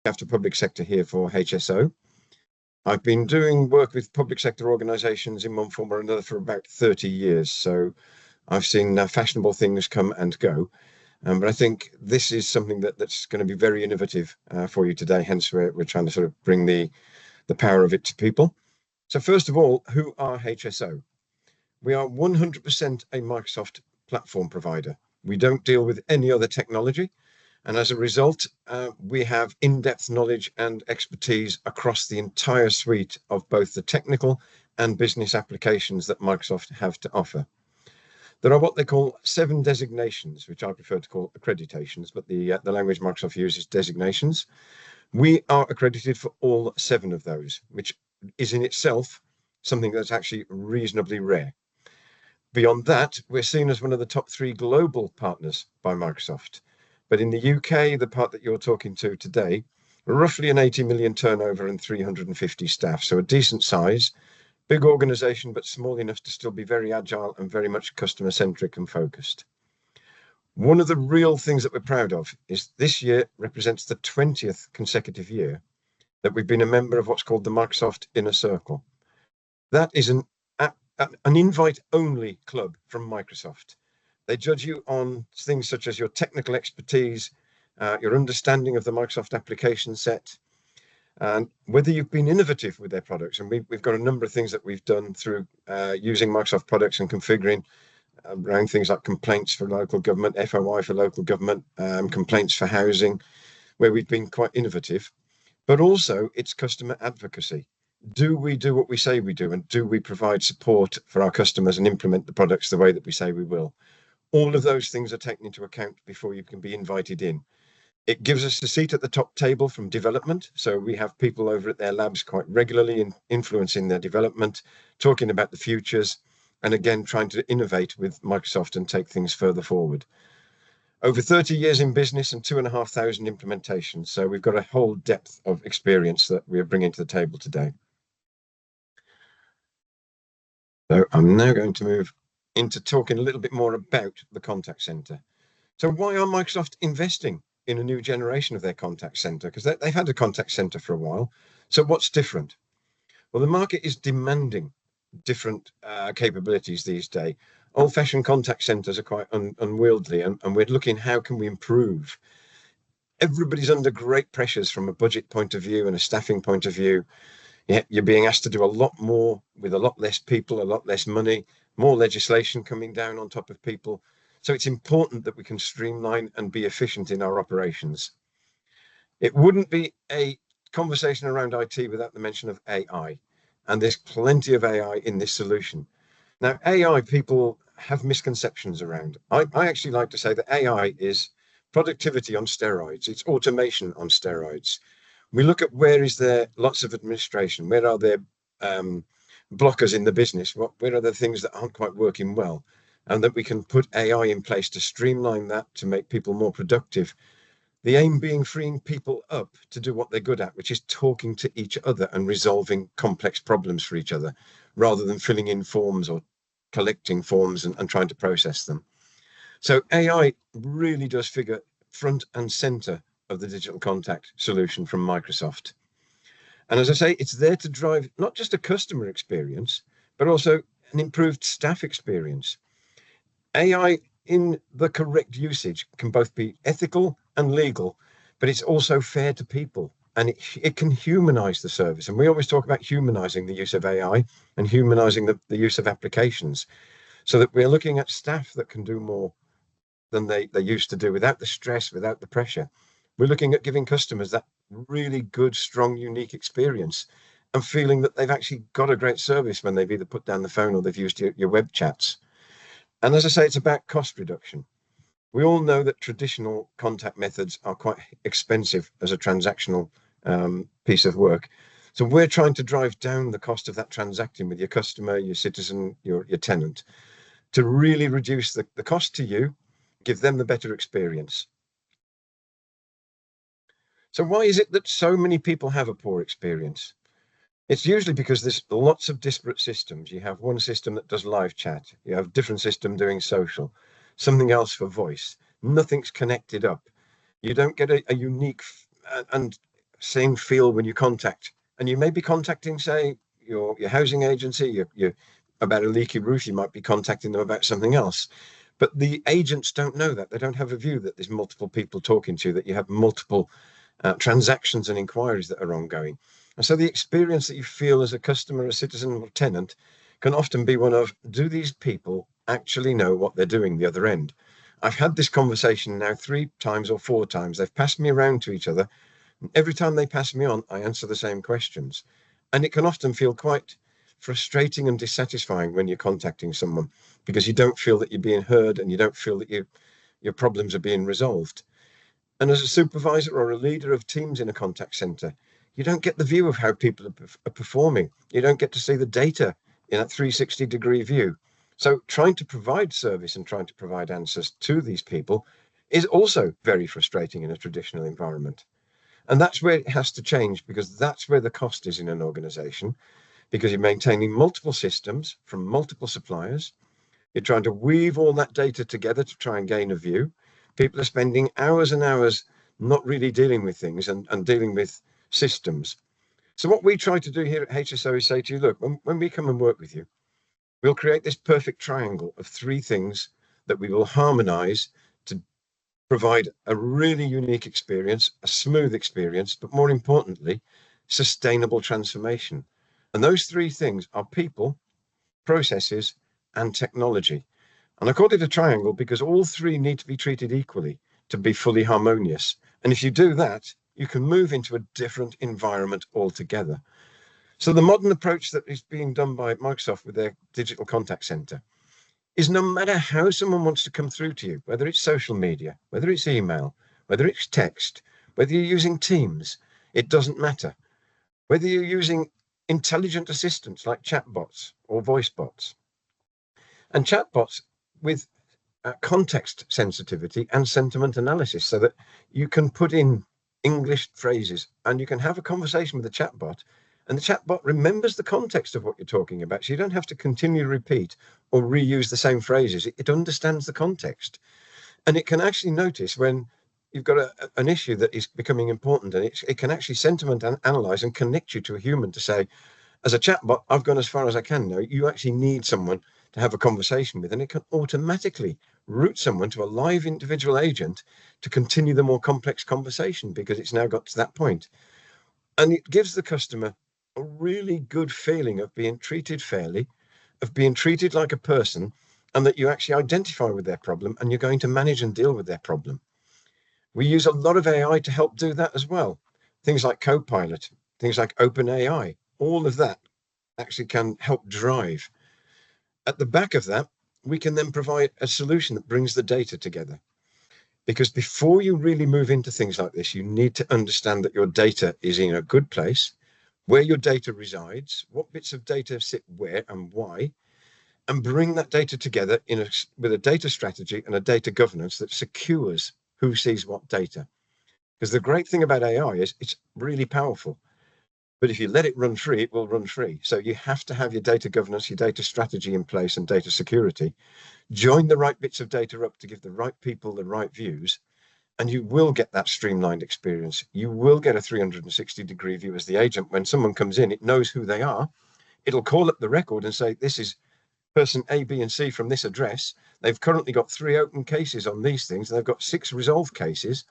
after public sector here for HSO. I've been doing work with public sector organisations in one form or another for about 30 years. So I've seen fashionable things come and go. But I think this is something that's going to be very innovative for you today. Hence, we're trying to sort of bring the power of it to people. So first of all, who are HSO? We are 100% a Microsoft platform provider. We don't deal with any other technology. And as a result, we have in-depth knowledge and expertise across the entire suite of both the technical and business applications that Microsoft have to offer. There are what they call 7 designations, which I prefer to call accreditations, but the language Microsoft uses designations. We are accredited for all 7 of those, which is in itself something that's actually reasonably rare. Beyond that, we're seen as one of the top 3 global partners by Microsoft. But in the UK, the part that you're talking to today, roughly an 80 million turnover and 350 staff. So a decent size, big organization, but small enough to still be very agile and very much customer centric and focused. One of the real things that we're proud of is this year represents the 20th consecutive year that we've been a member of what's called the Microsoft Inner Circle. That is an invite-only club from Microsoft. They judge you on things such as your technical expertise, your understanding of the Microsoft application set, and whether you've been innovative with their products. And we've got a number of things that we've done through using Microsoft products and configuring around things like complaints for local government, FOI for local government, complaints for housing, where we've been quite innovative. But also it's customer advocacy. Do we do what we say we do? And do we provide support for our customers and implement the products the way that we say we will? All of those things are taken into account before you can be invited in. It gives us a seat at the top table from development. So we have people over at their labs quite regularly influencing their development, talking about the futures, and again, trying to innovate with Microsoft and take things further forward. Over 30 years in business and 2,500 implementations. So we've got a whole depth of experience that we are bringing to the table today. So I'm now going to move into talking a little bit more about the contact center. So why are Microsoft investing in a new generation of their contact center? Because they've had a contact center for a while. So what's different? Well, the market is demanding different capabilities these days. Old-fashioned contact centers are quite unwieldy, and we're looking how can we improve. Everybody's under great pressures from a budget point of view and a staffing point of view. You're being asked to do a lot more with a lot less people, a lot less money, more legislation coming down on top of people. So it's important that we can streamline and be efficient in our operations. It wouldn't be a conversation around IT without the mention of AI. And there's plenty of AI in this solution. Now, AI, people have misconceptions around. I actually like to say that AI is productivity on steroids. It's automation on steroids. We look at where is there lots of administration, where are there blockers in the business, where are the things that aren't quite working well, and that we can put AI in place to streamline that, to make people more productive. The aim being freeing people up to do what they're good at, which is talking to each other and resolving complex problems for each other, rather than filling in forms or collecting forms and trying to process them. So AI really does figure front and center of the digital contact solution from Microsoft. And as I say, it's there to drive not just a customer experience, but also an improved staff experience. AI in the correct usage can both be ethical and legal, but it's also fair to people, and it can humanize the service. And we always talk about humanizing the use of AI and humanizing the use of applications, so that we're looking at staff that can do more than they used to do without the stress, without the pressure. We're looking at giving customers that really good, strong, unique experience and feeling that they've actually got a great service when they've either put down the phone or they've used your web chats. And as I say, it's about cost reduction. We all know that traditional contact methods are quite expensive as a transactional piece of work. So we're trying to drive down the cost of that transacting with your customer, your citizen, your tenant, to really reduce the cost to you, give them the better experience. So why is it that so many people have a poor experience? It's usually because there's lots of disparate systems. You have one system that does live chat. You have a different system doing social, something else for voice. Nothing's connected up. You don't get a unique and same feel when you contact, and you may be contacting, say, your housing agency, your about a leaky roof, you might be contacting them about something else. But the agents don't know that. They don't have a view that there's multiple people talking to you, that you have multiple transactions and inquiries that are ongoing. And so the experience that you feel as a customer, a citizen, or tenant can often be one of, do these people actually know what they're doing the other end? I've had this conversation now 3 times or 4 times. They've passed me around to each other. And every time they pass me on, I answer the same questions. And it can often feel quite frustrating and dissatisfying when you're contacting someone because you don't feel that you're being heard and you don't feel that your problems are being resolved. And as a supervisor or a leader of teams in a contact center, you don't get the view of how people are performing. You don't get to see the data in that 360-degree view. So trying to provide service and trying to provide answers to these people is also very frustrating in a traditional environment. And that's where it has to change, because that's where the cost is in an organization, because you're maintaining multiple systems from multiple suppliers. You're trying to weave all that data together to try and gain a view. People are spending hours and hours not really dealing with things and dealing with systems. So what we try to do here at HSO is say to you, look, when we come and work with you, we'll create this perfect triangle of 3 things that we will harmonize to provide a really unique experience, a smooth experience, but more importantly, sustainable transformation. And those 3 things are people, processes, and technology. And I called it a triangle because all 3 need to be treated equally to be fully harmonious. And if you do that, you can move into a different environment altogether. So the modern approach that is being done by Microsoft with their digital contact center is, no matter how someone wants to come through to you, whether it's social media, whether it's email, whether it's text, whether you're using Teams, it doesn't matter. Whether you're using intelligent assistants like chatbots or voice bots, and chatbots with context sensitivity and sentiment analysis, so that you can put in English phrases and you can have a conversation with the chatbot, and the chatbot remembers the context of what you're talking about. So you don't have to continue to repeat or reuse the same phrases. It understands the context, and it can actually notice when you've got an issue that is becoming important, and it can actually sentiment analyze and connect you to a human to say, as a chatbot, I've gone as far as I can now. You actually need someone to have a conversation with, and it can automatically route someone to a live individual agent to continue the more complex conversation, because it's now got to that point. And it gives the customer a really good feeling of being treated fairly, of being treated like a person, and that you actually identify with their problem and you're going to manage and deal with their problem. We use a lot of AI to help do that as well. Things like Copilot, things like OpenAI, all of that actually can help drive. At the back of that, we can then provide a solution that brings the data together. Because before you really move into things like this, you need to understand that your data is in a good place, where your data resides, what bits of data sit where and why, and bring that data together with a data strategy and a data governance that secures who sees what data. Because the great thing about AI is it's really powerful. But if you let it run free, it will run free. So you have to have your data governance, your data strategy in place, and data security. Join the right bits of data up to give the right people the right views, and you will get that streamlined experience. You will get a 360-degree view as the agent. When someone comes in, it knows who they are. It'll call up the record and say, this is person A, B, and C from this address. They've currently got 3 open cases on these things. They've got 6 resolved cases.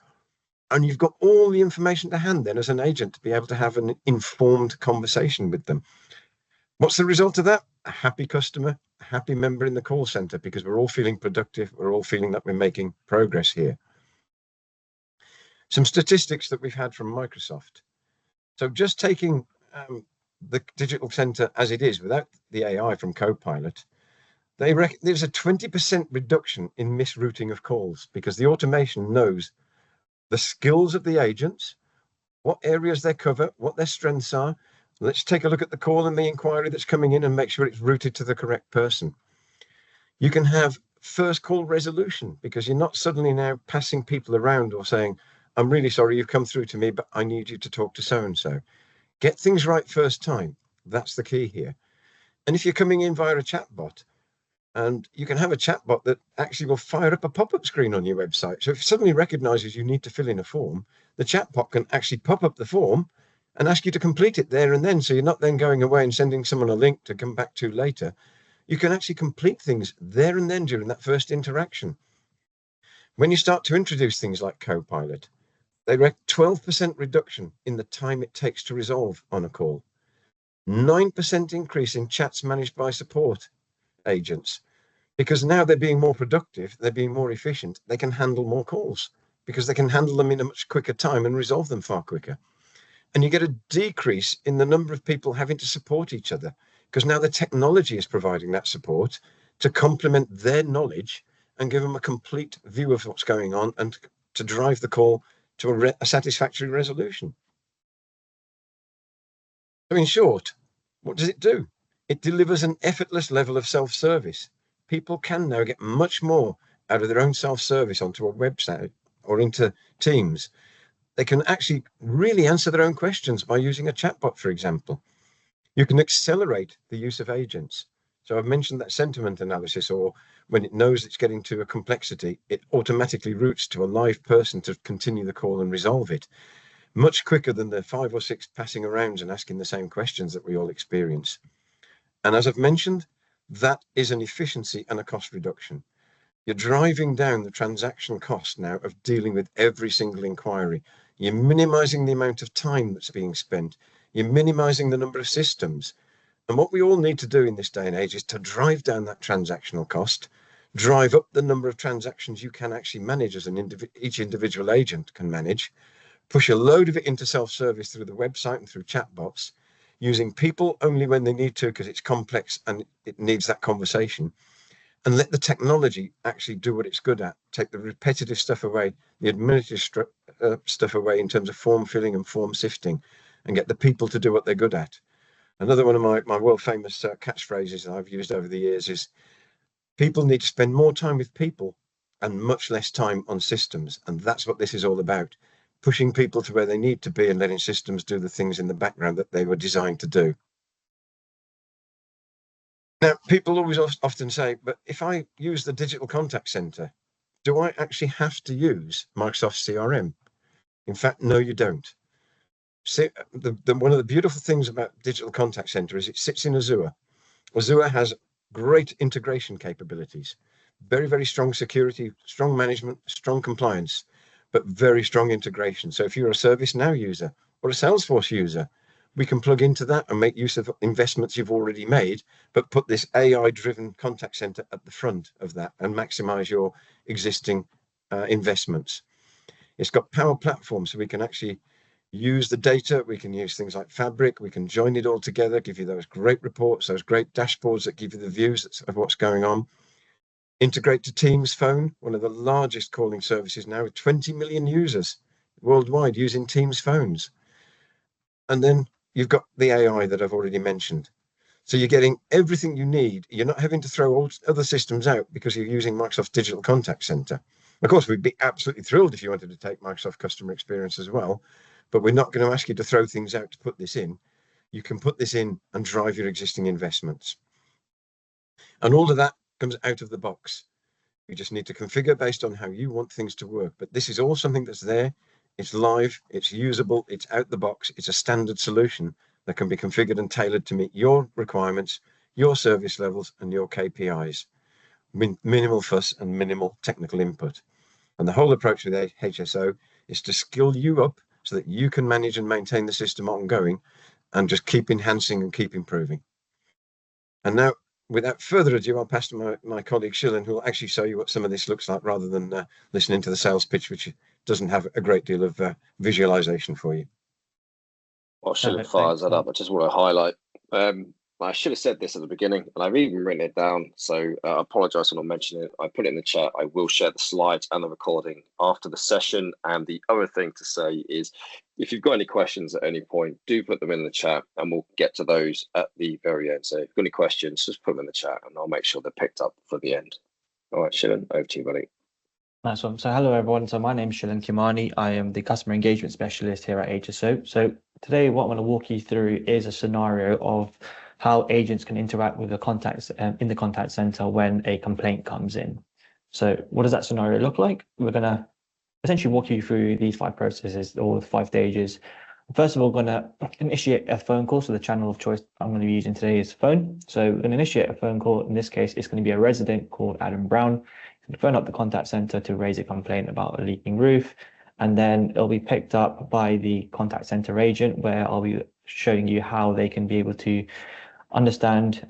And you've got all the information to hand then as an agent to be able to have an informed conversation with them. What's the result of that? A happy customer, a happy member in the call center, because we're all feeling productive. We're all feeling that we're making progress here. Some statistics that we've had from Microsoft. So just taking the digital center as it is without the AI from Copilot, there's a 20% reduction in misrouting of calls, because the automation knows the skills of the agents, what areas they cover, what their strengths are. Let's take a look at the call and the inquiry that's coming in and make sure it's routed to the correct person. You can have first call resolution, because you're not suddenly now passing people around or saying, I'm really sorry you've come through to me, but I need you to talk to so-and-so. Get things right first time. That's the key here. And if you're coming in via a chatbot, and you can have a chatbot that actually will fire up a pop-up screen on your website. So if it suddenly recognizes you need to fill in a form, the chatbot can actually pop up the form and ask you to complete it there and then. So you're not then going away and sending someone a link to come back to later. You can actually complete things there and then during that first interaction. When you start to introduce things like Copilot, they rec 12% reduction in the time it takes to resolve on a call, 9% increase in chats managed by support agents, because now they're being more productive, they're being more efficient, they can handle more calls because they can handle them in a much quicker time and resolve them far quicker. And you get a decrease in the number of people having to support each other, because now the technology is providing that support to complement their knowledge and give them a complete view of what's going on and to drive the call to a satisfactory resolution. So in short, what does it do? It delivers an effortless level of self-service. People can now get much more out of their own self-service onto a website or into Teams. They can actually really answer their own questions by using a chatbot, for example. You can accelerate the use of agents. So I've mentioned that sentiment analysis, or when it knows it's getting to a complexity, it automatically routes to a live person to continue the call and resolve it, much quicker than the 5 or 6 passing around and asking the same questions that we all experience. And as I've mentioned, that is an efficiency and a cost reduction. You're driving down the transaction cost now of dealing with every single inquiry. You're minimizing the amount of time that's being spent. You're minimizing the number of systems. And what we all need to do in this day and age is to drive down that transactional cost, drive up the number of transactions you can actually manage as each individual agent can manage, push a load of it into self-service through the website and through chatbots, using people only when they need to because it's complex and it needs that conversation, and let the technology actually do what it's good at, take the repetitive stuff away, the administrative stuff away in terms of form filling and form sifting, and get the people to do what they're good at. Another one of my world famous catchphrases that I've used over the years is, people need to spend more time with people and much less time on systems. And that's what this is all about, pushing people to where they need to be and letting systems do the things in the background that they were designed to do. Now, people always often say, but if I use the digital contact center, do I actually have to use Microsoft CRM? In fact, no, you don't. See, one of the beautiful things about digital contact center is it sits in Azure. Azure has great integration capabilities, very, very strong security, strong management, strong compliance, but very strong integration. So if you're a ServiceNow user or a Salesforce user, we can plug into that and make use of investments you've already made, but put this AI-driven contact center at the front of that and maximize your existing investments. It's got Power Platform, so we can actually use the data. We can use things like Fabric. We can join it all together, give you those great reports, those great dashboards that give you the views of what's going on. Integrate to Teams Phone, one of the largest calling services now with 20 million users worldwide using Teams phones. And then you've got the AI that I've already mentioned. So you're getting everything you need. You're not having to throw all other systems out because you're using Microsoft Digital Contact Center. Of course, we'd be absolutely thrilled if you wanted to take Microsoft Customer Experience as well, but we're not going to ask you to throw things out to put this in. You can put this in and drive your existing investments. And all of that comes out of the box. You just need to configure based on how you want things to work. But this is all something that's there. It's live, it's usable, it's out the box. It's a standard solution that can be configured and tailored to meet your requirements, your service levels, and your KPIs. Minimal fuss and minimal technical input. And the whole approach with HSO is to skill you up so that you can manage and maintain the system ongoing and just keep enhancing and keep improving. And now, without further ado, I'll pass to my colleague Shilen, who will actually show you what some of this looks like rather than listening to the sales pitch, which doesn't have a great deal of visualization for you. Well, Shilen fires that up. I just want to highlight, I should have said this at the beginning, and I've even written it down, so I apologize for not mentioning it. I put it in the chat. I will share the slides and the recording after the session. And the other thing to say is, if you've got any questions at any point, do put them in the chat and we'll get to those at the very end. So if you've got any questions, just put them in the chat and I'll make sure they're picked up for the end. All right, Shilen, over to you, buddy. Nice one. So hello, everyone. So my name is Shilen Kimani. I am the Customer Engagement Specialist here at HSO. So today what I'm going to walk you through is a scenario of how agents can interact with the contacts in the contact center when a complaint comes in. So what does that scenario look like? We're going to essentially walk you through these 5 processes or 5 stages. First of all, I'm going to initiate a phone call. So the channel of choice I'm going to be using today is phone. So I'm going to initiate a phone call. In this case, it's going to be a resident called Adam Brown. He's going to phone up the contact center to raise a complaint about a leaking roof. And then it'll be picked up by the contact center agent, where I'll be showing you how they can be able to understand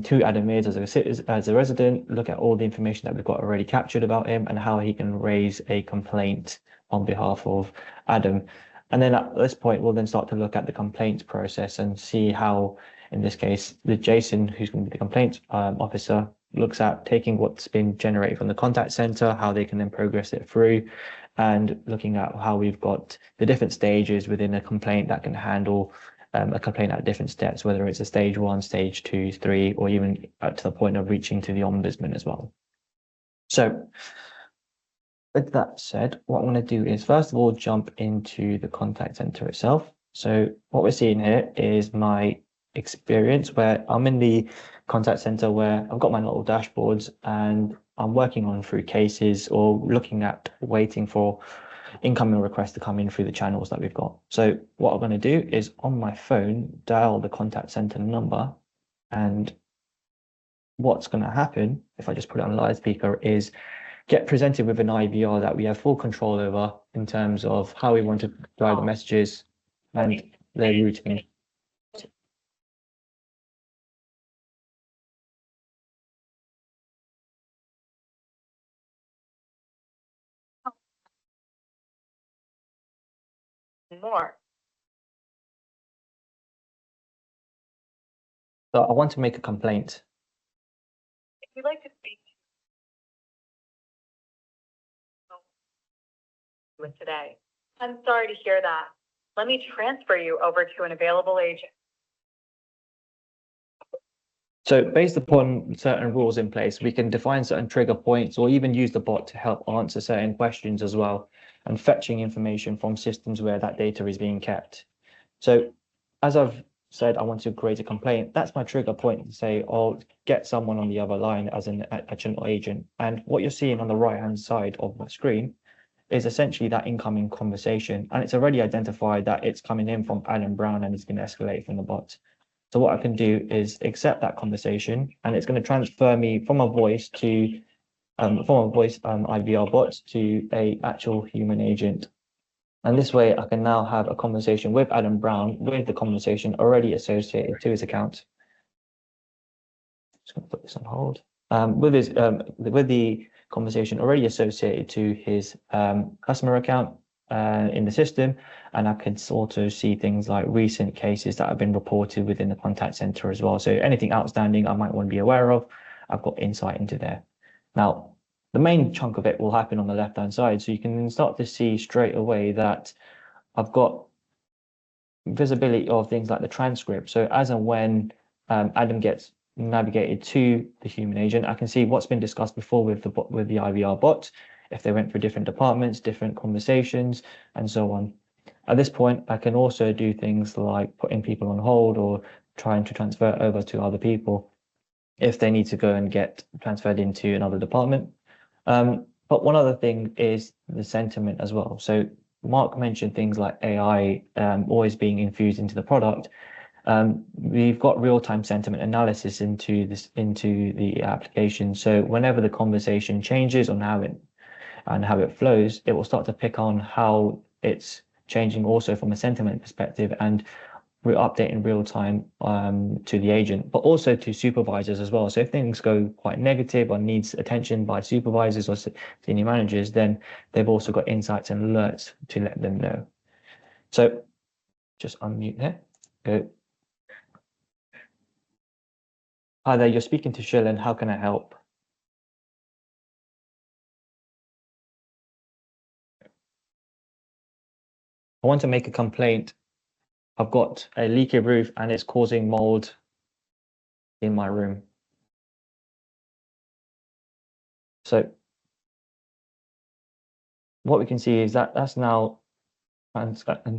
who Adam is as a resident, look at all the information that we've got already captured about him, and how he can raise a complaint on behalf of Adam. And then at this point, we'll then start to look at the complaints process and see how, in this case, the Jason, who's going to be the complaints officer, looks at taking what's been generated from the contact center, how they can then progress it through, and looking at how we've got the different stages within a complaint that can handle a complaint at different steps, whether it's a stage 1, stage 2, 3, or even to the point of reaching to the ombudsman as well. So with that said, what I'm going to do is first of all jump into the contact center itself. So what we're seeing here is my experience where I'm in the contact center, where I've got my little dashboards and I'm working on through cases or looking at waiting for incoming requests to come in through the channels that we've got. So what I'm going to do is on my phone, dial the contact center number, and what's going to happen if I just put it on loudspeaker is get presented with an IVR that we have full control over in terms of how we want to drive the messages and their routing. More. So I want to make a complaint. If you'd like to speak with today, I'm sorry to hear that. Let me transfer you over to an available agent. So based upon certain rules in place, we can define certain trigger points or even use the bot to help answer certain questions as well, and fetching information from systems where that data is being kept. So as I've said, I want to create a complaint. That's my trigger point to say, I'll get someone on the other line as an additional agent. And what you're seeing on the right-hand side of the screen is essentially that incoming conversation. And it's already identified that it's coming in from Adam Brown and it's going to escalate from the bot. So what I can do is accept that conversation, and it's going to transfer me from a voice to IVR bot to a actual human agent. And this way I can now have a conversation with Adam Brown with the conversation already associated to his account. Just going to put this on hold. With the conversation already associated to his customer account in the system, and I can also see things like recent cases that have been reported within the contact center as well. So anything outstanding I might want to be aware of, I've got insight into there. Now, the main chunk of it will happen on the left-hand side. So you can start to see straight away that I've got visibility of things like the transcript. So as and when Adam gets navigated to the human agent, I can see what's been discussed before with the IVR bot, if they went through different departments, different conversations, and so on. At this point, I can also do things like putting people on hold or trying to transfer over to other people if they need to go and get transferred into another department. But one other thing is the sentiment as well. So Mark mentioned things like AI always being infused into the product. We've got real-time sentiment analysis into the application. So whenever the conversation changes on how it flows, it will start to pick on how it's changing also from a sentiment perspective, and we're updating real time to the agent, but also to supervisors as well. So if things go quite negative or needs attention by supervisors or senior managers, then they've also got insights and alerts to let them know. So just unmute there. Go. Hi there, you're speaking to Shilin. How can I help? I want to make a complaint. I've got a leaky roof and it's causing mold in my room. So what we can see is that that's now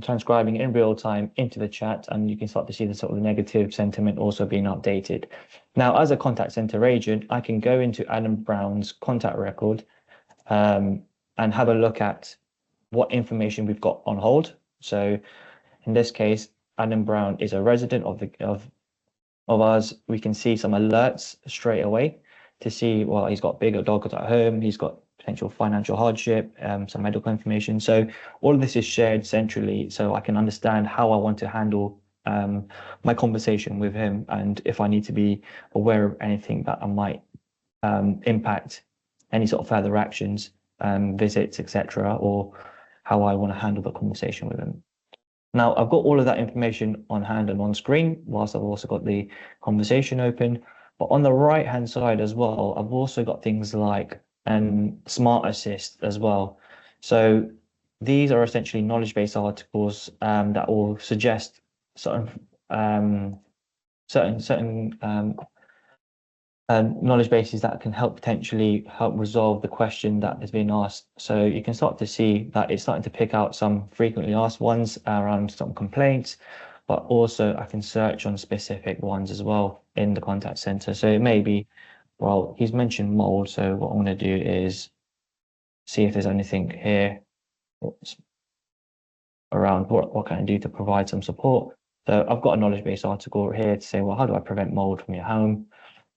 transcribing in real time into the chat, and you can start to see the sort of negative sentiment also being updated. Now, as a contact center agent, I can go into Adam Brown's contact record and have a look at what information we've got on hold. So in this case, Adam Brown is a resident of ours. We can see some alerts straight away to see, well, he's got bigger dogs at home, he's got potential financial hardship, some medical information. So all of this is shared centrally, so I can understand how I want to handle my conversation with him, and if I need to be aware of anything that I might impact any sort of further actions, visits, etc., or how I want to handle the conversation with him. Now, I've got all of that information on hand and on screen, whilst I've also got the conversation open. But on the right-hand side as well, I've also got things like Smart Assist as well. So these are essentially knowledge-based articles that will suggest certain knowledge bases that can potentially help resolve the question that is being asked. So you can start to see that it's starting to pick out some frequently asked ones around some complaints, but also I can search on specific ones as well in the contact center. So it may be, well, he's mentioned mold. So what I'm going to do is see if there's anything here around what can I do to provide some support. So I've got a knowledge-based article here to say, well, how do I prevent mold from your home?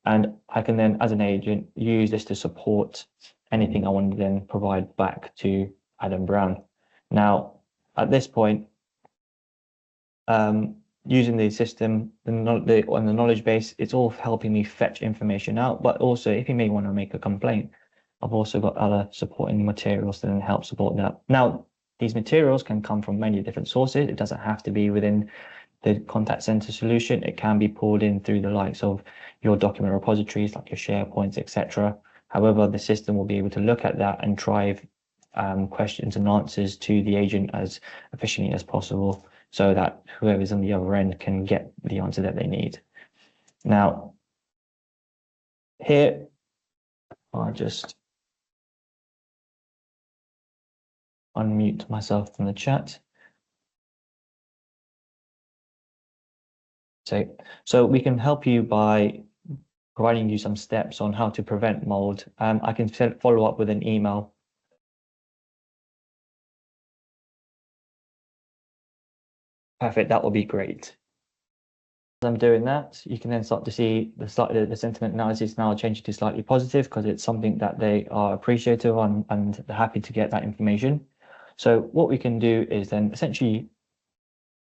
And I can then, as an agent, use this to support anything I want to then provide back to Adam Brown. Now, at this point, using the system and the knowledge base, it's all helping me fetch information out. But also, if you may want to make a complaint, I've also got other supporting materials that then help support that. Now, these materials can come from many different sources. It doesn't have to be within the contact center solution. It can be pulled in through the likes of your document repositories, like your SharePoints, etc. However, the system will be able to look at that and drive questions and answers to the agent as efficiently as possible, so that whoever's on the other end can get the answer that they need. Now, here, I'll just unmute myself from the chat. So we can help you by providing you some steps on how to prevent mold. I can follow up with an email. Perfect, that will be great. As I'm doing that, you can then start to see the sentiment analysis now changing to slightly positive, because it's something that they are appreciative on and they're happy to get that information. So what we can do is then essentially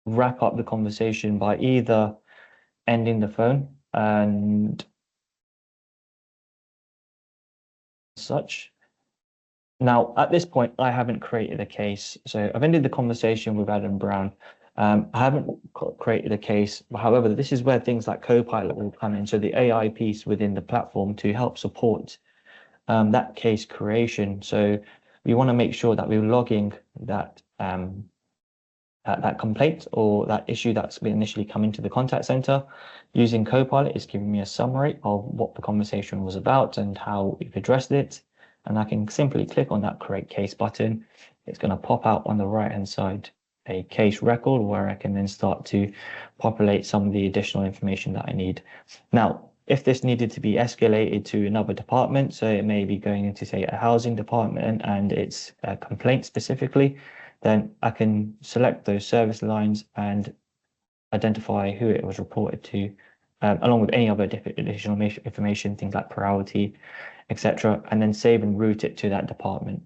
wrap up the conversation by either ending the phone and such. Now, at this point, I haven't created a case. So I've ended the conversation with Adam Brown. I haven't created a case. However, this is where things like Copilot will come in. So the AI piece within the platform to help support that case creation. So we want to make sure that we're logging that that complaint or that issue that's been initially come into the contact center. Using Copilot, it's giving me a summary of what the conversation was about and how we've addressed it. And I can simply click on that create case button. It's going to pop out on the right hand side a case record where I can then start to populate some of the additional information that I need. Now, if this needed to be escalated to another department, so it may be going into, say, a housing department and it's a complaint specifically, then I can select those service lines and identify who it was reported to, along with any other additional information, things like priority, etc., and then save and route it to that department.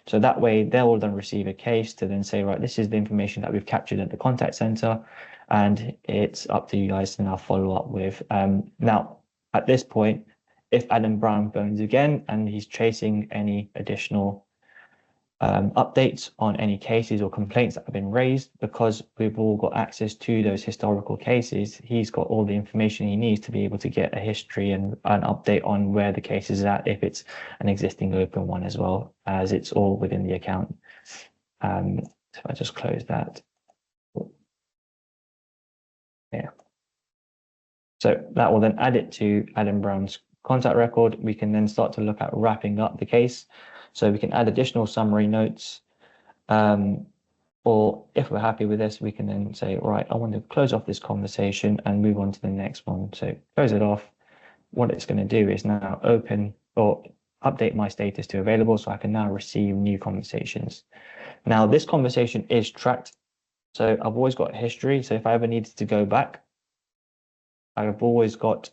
So that way they will then receive a case to then say, right, this is the information that we've captured at the contact center, and it's up to you guys to now follow up with. Now, at this point, if Adam Brown phones again and he's chasing any additional updates on any cases or complaints that have been raised, because we've all got access to those historical cases, he's got all the information he needs to be able to get a history and an update on where the case is at, if it's an existing open one, as well as it's all within the account. So I just close that. Yeah. So that will then add it to Adam Brown's contact record. We can then start to look at wrapping up the case. So we can add additional summary notes, or if we're happy with this, we can then say, right, I want to close off this conversation and move on to the next one. So close it off. What it's going to do is now open or update my status to available, so I can now receive new conversations. Now, this conversation is tracked. So I've always got history. So if I ever needed to go back, I've always got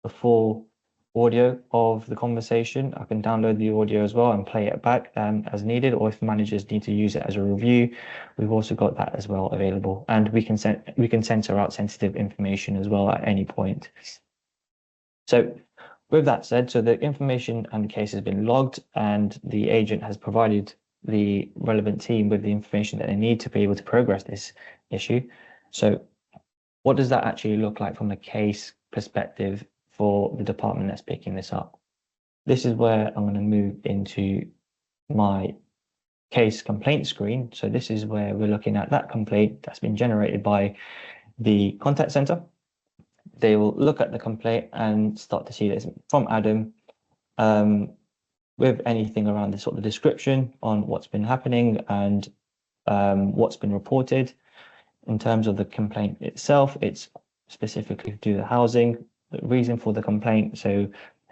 the full audio of the conversation. I can download the audio as well and play it back as needed, or if managers need to use it as a review, we've also got that as well available. And we can censor out sensitive information as well at any point. So with that said, so the information and the case has been logged, and the agent has provided the relevant team with the information that they need to be able to progress this issue. So what does that actually look like from a case perspective for the department that's picking this up? This is where I'm going to move into my case complaint screen. So this is where we're looking at that complaint that's been generated by the contact center. They will look at the complaint and start to see this from Adam, with anything around the sort of description on what's been happening and what's been reported. In terms of the complaint itself, it's specifically to do with the housing, the reason for the complaint. So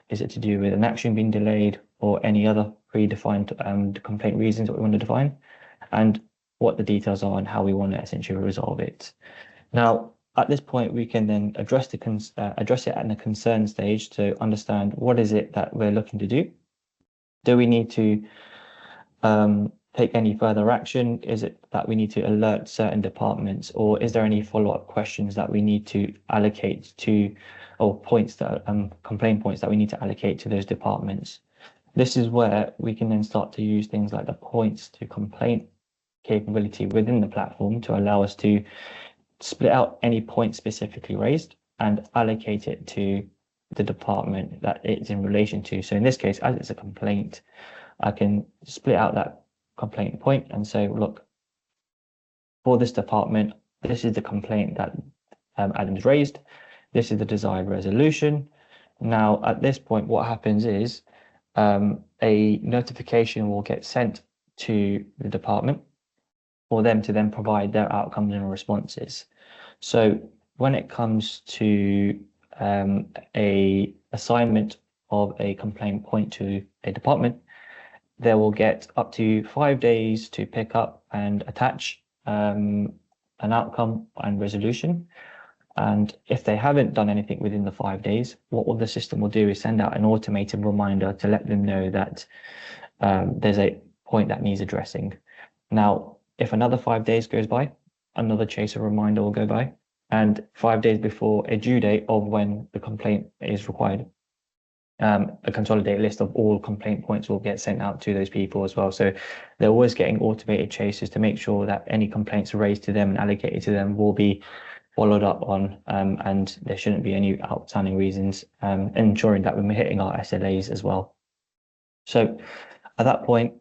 is it to do with an action being delayed or any other predefined complaint reasons that we want to define, and what the details are and how we want to essentially resolve it. Now, at this point, we can then address it at the concern stage to understand what is it that we're looking to do. Do we need to take any further action? Is it that we need to alert certain departments, or is there any follow-up questions that we need to allocate to, or points that complaint points that we need to allocate to those departments? This is where we can then start to use things like the points to complaint capability within the platform to allow us to split out any point specifically raised and allocate it to the department that it's in relation to. So in this case, as it's a complaint, I can split out that complaint point and say, look, for this department, this is the complaint that Adam's raised. This is the desired resolution. Now, at this point, what happens is a notification will get sent to the department for them to then provide their outcomes and responses. So when it comes to a assignment of a complaint point to a department, they will get up to 5 days to pick up and attach an outcome and resolution. And if they haven't done anything within the 5 days, what the system will do is send out an automated reminder to let them know that there's a point that needs addressing. Now, if another 5 days goes by, another chaser reminder will go by, and 5 days before a due date of when the complaint is required, a consolidated list of all complaint points will get sent out to those people as well. So they're always getting automated chases to make sure that any complaints raised to them and allocated to them will be followed up on, and there shouldn't be any outstanding reasons, ensuring that we're hitting our SLAs as well. So at that point,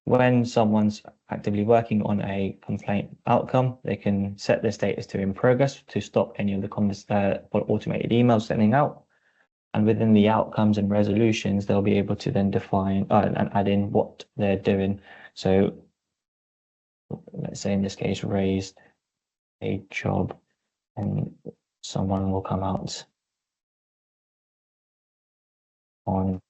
when someone's actively working on a complaint outcome, they can set their status to in progress to stop any of the automated emails sending out. And within the outcomes and resolutions, they'll be able to then define and add in what they're doing. So let's say in this case, raised a job, and someone will come out on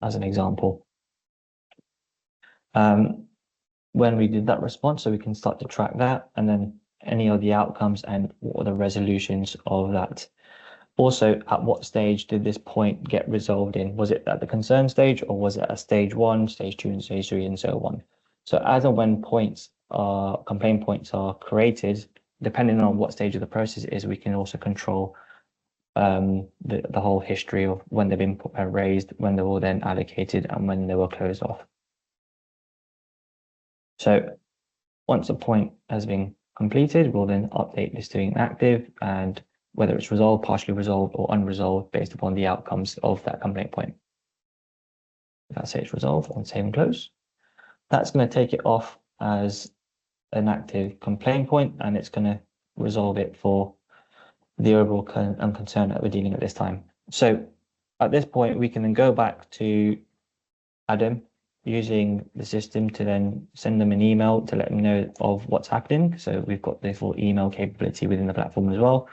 as an example. When we did that response, so we can start to track that, and then any of the outcomes and what are the resolutions of that. Also, at what stage did this point get resolved in? Was it at the concern stage, or was it at stage 1, stage 2, and stage 3, and so on? So as and when complaint points are created, depending on what stage of the process it is, we can also control the whole history of when they've been raised, when they were then allocated, and when they were closed off. So once a point has been completed, we'll then update this to inactive, and whether it's resolved, partially resolved, or unresolved based upon the outcomes of that complaint point. If I say it's resolved, I'll save and close. That's going to take it off as an active complaint point, and it's going to resolve it for the overall concern that we're dealing at this time. So at this point, we can then go back to Adam using the system to then send them an email to let them know of what's happening. So we've got the full email capability within the platform as well.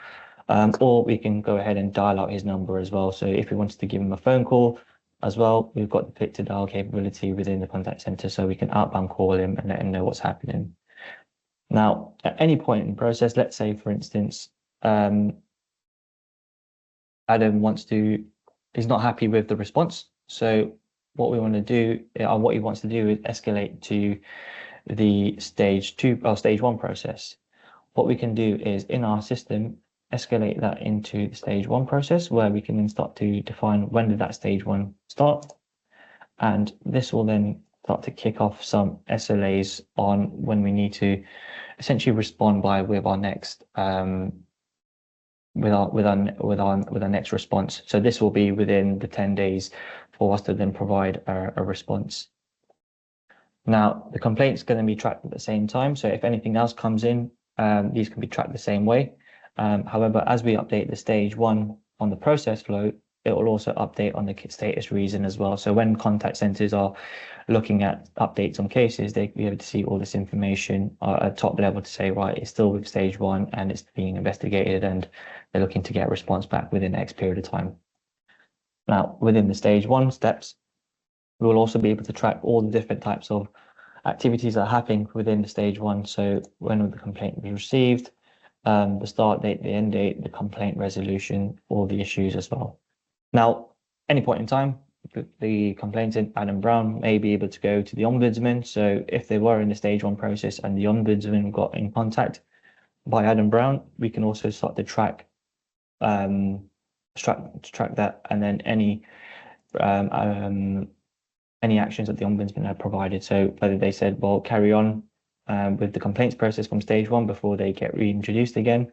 Or we can go ahead and dial out his number as well. So if we wanted to give him a phone call as well, we've got the click to dial capability within the contact center, so we can outbound call him and let him know what's happening. Now, at any point in the process, let's say, for instance, Adam he's not happy with the response. So what we want to do, or what he wants to do, is escalate to the stage 2 or stage 1 process. What we can do is, in our system, escalate that into the stage 1 process, where we can then start to define when did that stage 1 start. And this will then start to kick off some SLAs on when we need to essentially respond with our next with our next response. So this will be within the 10 days for us to then provide a response. Now, the complaint's going to be tracked at the same time. So if anything else comes in, these can be tracked the same way. However, as we update the stage 1 on the process flow, it will also update on the status reason as well. So when contact centers are looking at updates on cases, they'll be able to see all this information at top level to say, right, it's still with stage 1 and it's being investigated, and they're looking to get a response back within X period of time. Now, within the stage 1 steps, we will also be able to track all the different types of activities that are happening within the stage 1. So when will the complaint be received, the start date, the end date, the complaint resolution, all the issues as well. Now, any point in time, the complainant, Adam Brown, may be able to go to the ombudsman. So if they were in the stage 1 process and the ombudsman got in contact by Adam Brown, we can also start to track that, and then any actions that the ombudsman had provided. So whether they said, well, carry on with the complaints process from stage 1 before they get reintroduced again,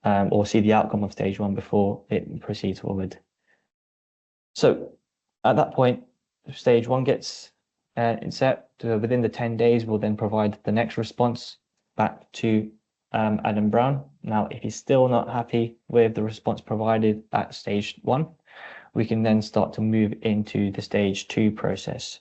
or see the outcome of stage 1 before it proceeds forward. So at that point, stage 1 gets set. Within the 10 days, we'll then provide the next response back to Adam Brown. Now, if he's still not happy with the response provided at stage 1, we can then start to move into the stage 2 process.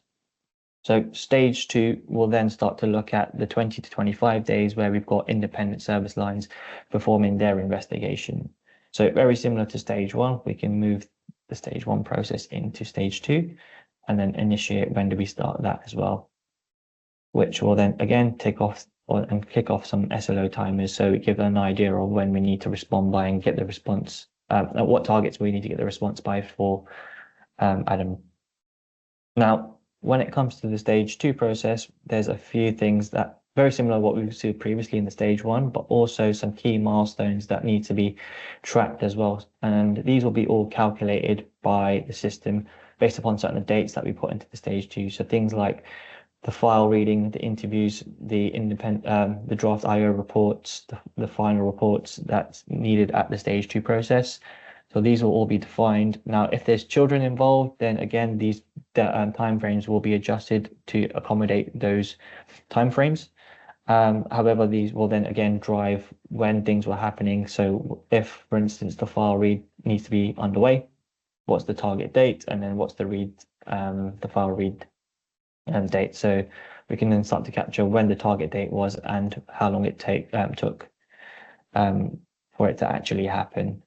So stage 2 will then start to look at the 20 to 25 days where we've got independent service lines performing their investigation. So very similar to stage 1, we can move the stage 1 process into stage 2 and then initiate when do we start that as well, which will then again kick off some SLO timers, so we give an idea of when we need to respond by and get the response, at what targets we need to get the response by for Adam. Now, when it comes to the stage 2 process, there's a few things that very similar to what we've seen previously in the stage 1, but also some key milestones that need to be tracked as well. And these will be all calculated by the system based upon certain dates that we put into the stage 2. So things like the file reading, the interviews, the draft IO reports, the final reports that's needed at the stage 2 process. So these will all be defined. Now, if there's children involved, then again, these timeframes will be adjusted to accommodate those timeframes. However, these will then again drive when things were happening. So if, for instance, the file read needs to be underway, what's the target date, and then what's the file read date. So we can then start to capture when the target date was and how long it took for it to actually happen.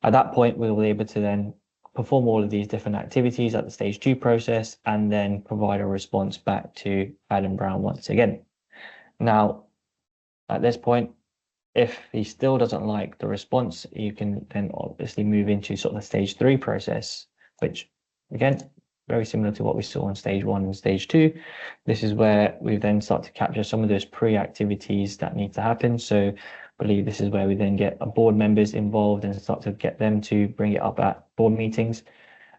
At that point, we will be able to then perform all of these different activities at the stage 2 process and then provide a response back to Adam Brown once again. Now, at this point, if he still doesn't like the response, you can then obviously move into sort of the stage 3 process, which again, very similar to what we saw on stage 1 and stage 2. This is where we then start to capture some of those pre-activities that need to happen. So I believe this is where we then get board members involved and start to get them to bring it up at board meetings.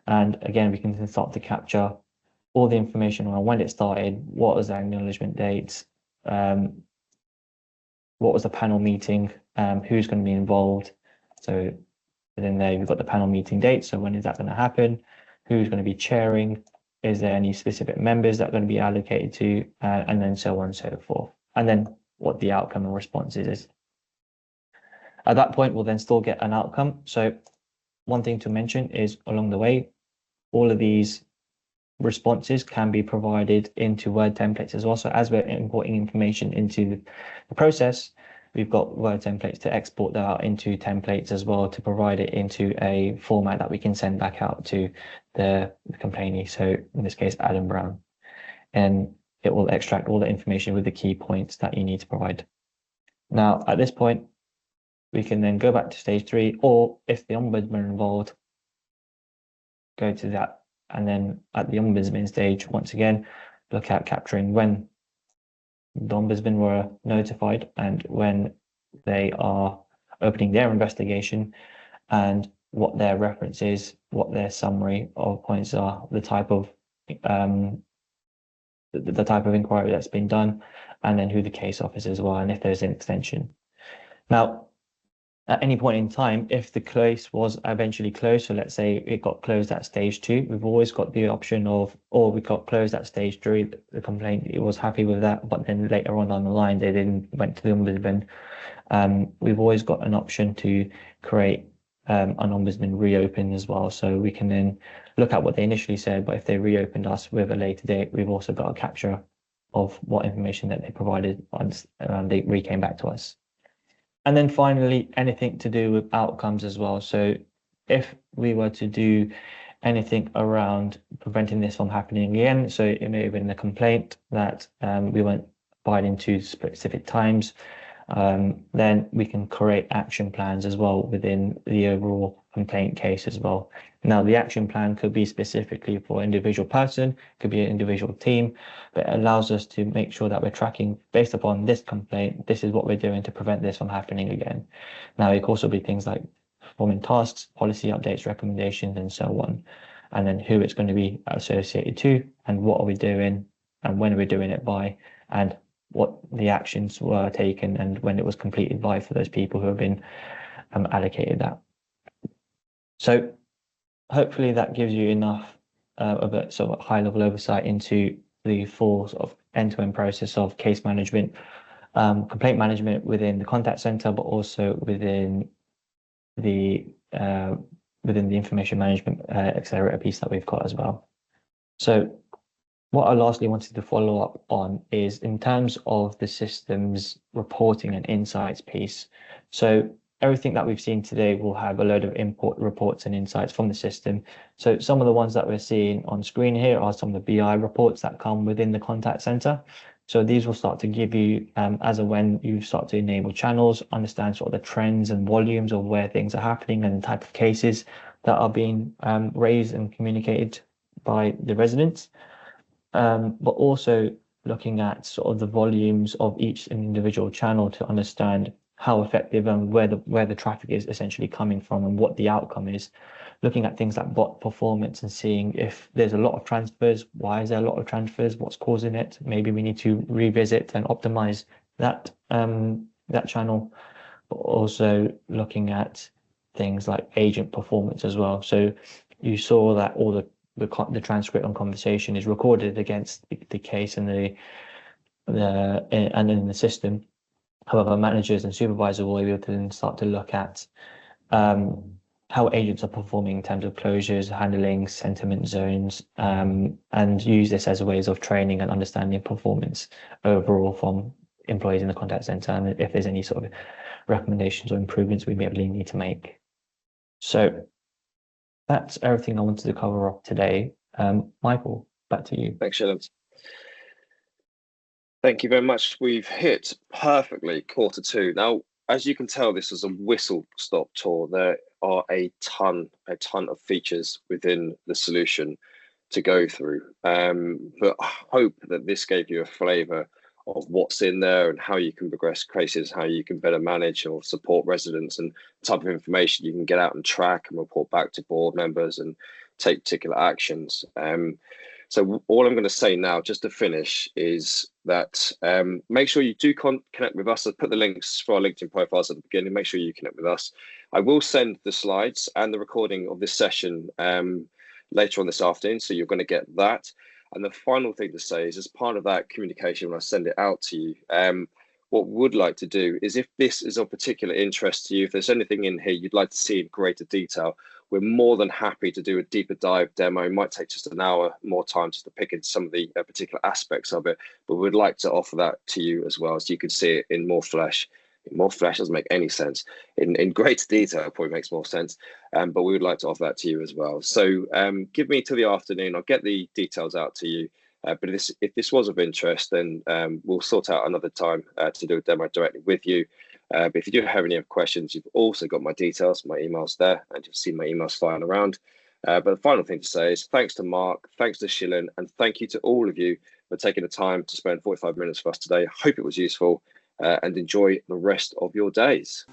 And again, we can then start to capture all the information on when it started, what was the acknowledgement dates, what was the panel meeting, who's going to be involved. So within there, we've got the panel meeting date. So when is that going to happen? Who's going to be chairing? Is there any specific members that are going to be allocated to? And then so on and so forth. And then what the outcome and response is. At that point, we'll then still get an outcome. So one thing to mention is along the way, all of these responses can be provided into Word templates as well. So as we're importing information into the process, we've got Word templates to export that out into templates as well, to provide it into a format that we can send back out to the complainee. So in this case, Adam Brown, and it will extract all the information with the key points that you need to provide. Now, at this point, we can then go back to stage 3, or if the ombudsman are involved, go to that. And then at the ombudsman stage, once again, look at capturing when the ombudsman were notified and when they are opening their investigation, and what their reference is, what their summary of points are, the type of inquiry that's been done, and then who the case officers were, and if there's an extension. Now, at any point in time, if the case was eventually closed, so let's say it got closed at stage 2, we've always got the option of, or we got closed at stage 3, the complaint, it was happy with that, but then later on down the line, they didn't went to the ombudsman. We've always got an option to create an ombudsman reopen as well. So we can then look at what they initially said, but if they reopened us with a later date, we've also got a capture of what information that they provided once they came back to us. And then finally, anything to do with outcomes as well. So if we were to do anything around preventing this from happening again, so it may have been a complaint that we weren't abiding to specific times, then we can create action plans as well within the overall complaint case as well. Now, the action plan could be specifically for an individual person, could be an individual team, but it allows us to make sure that we're tracking based upon this complaint, this is what we're doing to prevent this from happening again. Now, it could also be things like performing tasks, policy updates, recommendations, and so on. And then who it's going to be associated to, and what are we doing, and when are we doing it by, and what the actions were taken and when it was completed by for those people who have been allocated that. So hopefully that gives you enough of a sort of high level oversight into the full sort of end-to-end process of case management, complaint management within the contact center, but also within the information management accelerator piece that we've got as well. So what I lastly wanted to follow up on is in terms of the systems reporting and insights piece. So everything that we've seen today will have a load of import reports and insights from the system. So some of the ones that we're seeing on screen here are some of the BI reports that come within the contact center. So these will start to give you, as and when you start to enable channels, understand sort of the trends and volumes of where things are happening and the type of cases that are being raised and communicated by the residents. But also looking at sort of the volumes of each individual channel to understand how effective and where the traffic is essentially coming from and what the outcome is. Looking at things like bot performance and seeing if there's a lot of transfers, why is there a lot of transfers, what's causing it? Maybe we need to revisit and optimize that that channel. But also looking at things like agent performance as well. So you saw that all the transcript on conversation is recorded against the case and and in the system. However, managers and supervisors will be able to then start to look at how agents are performing in terms of closures, handling sentiment zones, and use this as ways of training and understanding performance overall from employees in the contact center, and if there's any sort of recommendations or improvements we may need to make. So that's everything I wanted to cover off today. Michael, back to you. Thanks, Shilin. Thank you very much. We've hit perfectly Q2. Now, as you can tell, this is a whistle-stop tour. There are a ton of features within the solution to go through. But I hope that this gave you a flavour of what's in there and how you can progress cases, how you can better manage or support residents, and the type of information you can get out and track and report back to board members and take particular actions. So all I'm going to say now, just to finish, is that make sure you do connect with us. I'll put the links for our LinkedIn profiles at the beginning. Make sure you connect with us. I will send the slides and the recording of this session later on this afternoon, so you're going to get that. And the final thing to say is, as part of that communication, when I send it out to you, what we would like to do is, if this is of particular interest to you, if there's anything in here you'd like to see in greater detail, we're more than happy to do a deeper dive demo. It might take just an hour more time just to pick in some of the particular aspects of it, but we'd like to offer that to you as well, so you can see it in more flesh. More flesh doesn't make any sense. In greater detail probably makes more sense, but we would like to offer that to you as well. So give me till the afternoon. I'll get the details out to you. But if this was of interest, then we'll sort out another time to do a demo directly with you. But if you do have any other questions, you've also got my details, my emails there, and you'll see my emails flying around. But the final thing to say is thanks to Mark, thanks to Shilin, and thank you to all of you for taking the time to spend 45 minutes with us today. I hope it was useful, and enjoy the rest of your days.